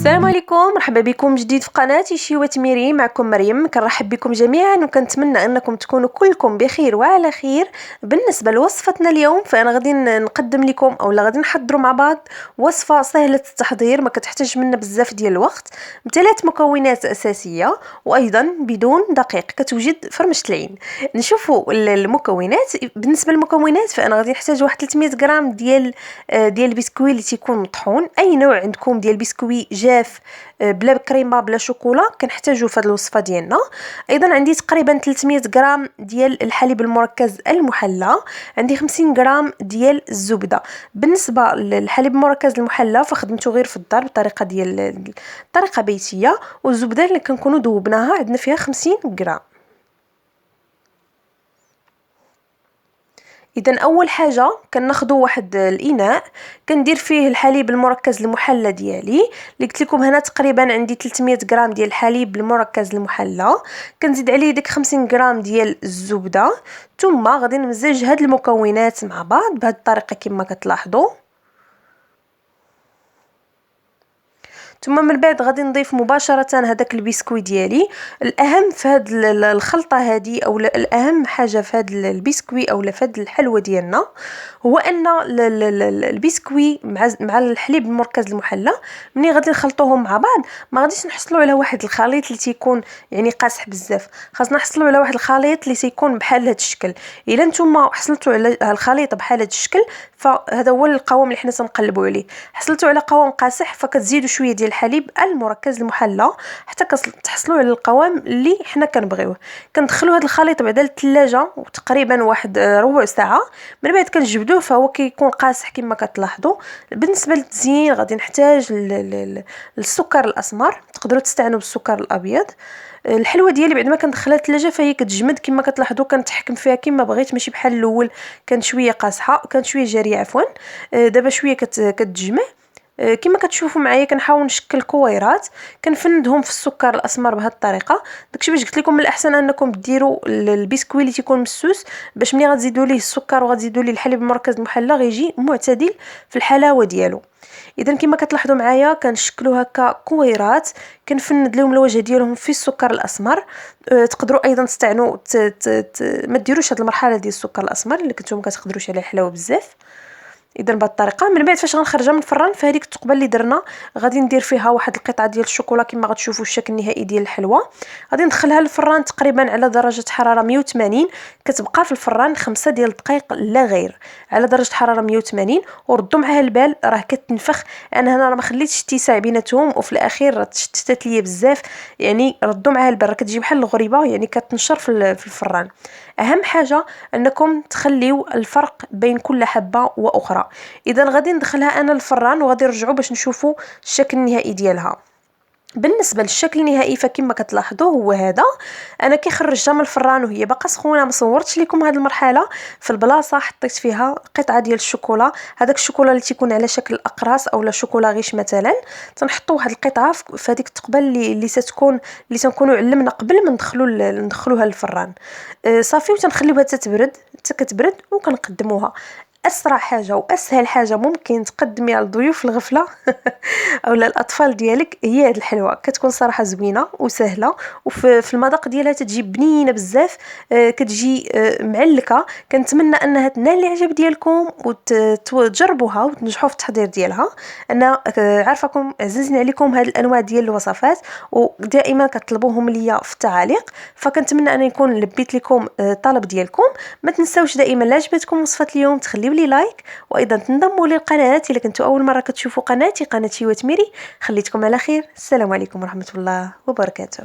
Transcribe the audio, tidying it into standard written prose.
السلام عليكم، مرحبا بكم جديد في قناتي شيوة ميري. معكم مريم، كنرحب بكم جميعا وكنتمنى انكم تكونوا كلكم بخير وعلى خير. بالنسبه لوصفتنا اليوم فانا غادي نقدم لكم او غادي نحضروا مع بعض وصفه سهله التحضير، ما كتحتاج منا بزاف ديال الوقت، بثلاث مكونات اساسيه وايضا بدون دقيق، كتوجد فرمشه العين. نشوفوا المكونات. بالنسبه للمكونات فانا غادي نحتاج واحد 300 غرام ديال البسكوي اللي تيكون مطحون، اي نوع عندكم ديال البسكوي جاف بلا كريمه بلا شوكولا كنحتاجو في هذه الوصفه ديالنا. ايضا عندي تقريبا 300 غرام ديال الحليب المركز المحلى، عندي 50 غرام ديال الزبده. بالنسبه للحليب المركز المحلى فخدمته غير في الدار بطريقه طريقه بيتيه، والزبده اللي كنكونوا ذوبناها عندنا فيها 50 غرام. اذا اول حاجه كناخذوا واحد الاناء كندير فيه الحليب المركز المحلى ديالي اللي قلت لكم هنا تقريبا عندي 300 غرام ديال الحليب المركز المحلى، كنزيد عليه ديك 50 غرام ديال الزبده، ثم غادي نمزج هاد المكونات مع بعض بهذه الطريقه كما كتلاحظوا. ثم من بعد غادي نضيف مباشره هذاك البسكوي ديالي. الاهم في هاد الخلطه هذه او الاهم حاجه في هاد البسكوي او في هاد الحلوه ديالنا هو ان البسكوي مع الحليب المركز المحلى ملي غادي نخلطوهم مع بعض ما غاديش نحصلوا على واحد الخليط اللي تيكون يعني قاصح بزاف، خاصنا نحصلوا على واحد الخليط اللي تيكون بحال هذا الشكل. الا نتوما حصلتوا على الخليط بحال هذا الشكل فهذا هو القوام اللي حنا تنقلبوا عليه. حصلتوا على قوام قاصح فكتزيدوا شويه ديال الحليب المركز المحلى حتى تحصلوا على القوام اللي حنا كنبغيوه. كندخلوا هذا الخليط بعدا للثلاجه وتقريبا واحد ربع ساعه، من بعد كنجبدوه فهو كيكون قاصح كما كتلاحظوا. بالنسبه للتزيين غادي نحتاج السكر الاسمر، تقدروا تستعنوا بالسكر الابيض. الحلوه ديالي بعد ما كندخلها للثلاجه فهي كتجمد كما كتلاحظوا، كنتحكم فيها كما بغيت، ماشي بحال الاول كانت شويه قاصحه، كانت شويه جاريه عفوا. دابا شويه كتجمع كما كتشوفوا معايا. كنحاول نشكل كويرات كنفندهم في السكر الاسمر بهذه الطريقه. داكشي باش قلت لكم من الاحسن انكم ديروا البسكوي اللي تيكون مسوس، باش ملي غتزيدوا ليه السكر وغتزيدوا ليه الحليب المركز المحلى غيجي معتدل في الحلاوه ديالو. اذا كما كتلاحظوا معايا كنشكلوا هكا كويرات، كنفند لهم الوجه ديالهم في السكر الاسمر. تقدروا ايضا تستعنوا ما ديروش هذه المرحله ديال السكر الاسمر اللي كنتم كتقدروش على الحلاوه بزاف. اذا بهذه الطريقه من بعد فاش غنخرجها من الفران فهذيك التقبه اللي درنا غادي ندير فيها واحد القطعه ديال الشوكولا كما غتشوفوا الشكل النهائي ديال الحلوه. غادي ندخلها للفران تقريبا على درجه حراره 180، كتبقى في الفران 5 ديال الدقائق لا غير على درجه حراره 180. وردوا معها البال راه كتنفخ، انا هنا راه ما خليتش اتساع بيناتهم وفي الاخير تشتتت ليا بزاف، يعني ردوا معها البال راه كتجي بحال الغريبه، يعني كتنشر في الفران. اهم حاجه انكم تخليو الفرق بين كل حبه واخرى. اذا غادي ندخلها انا الفران وغادي نرجعوا باش نشوفوا الشكل النهائي ديالها. بالنسبه للشكل النهائي فكما كتلاحظوا هو هذا. انا كي خرجتها من الفران وهي باقا سخونه ما صورتش لكم هذه المرحله. في البلاصه حطيت فيها قطعه ديال الشوكولا، هذاك الشوكولا اللي تيكون على شكل اقراص اولا شوكولا غيش مثلا، تنحطوا واحد القطعه في هذيك التقبل اللي تنكونوا علمنا قبل ما ندخلوها للفران. صافي وتنخليوها تتبرد حتى كتبرد وكنقدموها. اسرع حاجه واسهل حاجه ممكن تقدميها لضيوف الغفله او الاطفال ديالك هي هذه الحلوه. كتكون صراحه زوينه وسهله وفي المذاق ديالها تجي بنينه بزاف، كتجي معلكه. كنتمنى انها تنال الاعجاب ديالكم وتجربوها وتنجحوا في التحضير ديالها. انا عارفاكم عزيزين عليكم هذه الانواع ديال الوصفات ودائما كتطلبوهم ليا في التعاليق، فكنتمنى ان يكون لبيت لكم طلب ديالكم. ما تنساوش دائما لا عجبتكم وصفه اليوم تخليو لي لايك، وايضا تنضموا للقناه الا كنتوا اول مره كتشوفوا قناه شيوة ميري. خليتكم على خير، السلام عليكم ورحمه الله وبركاته.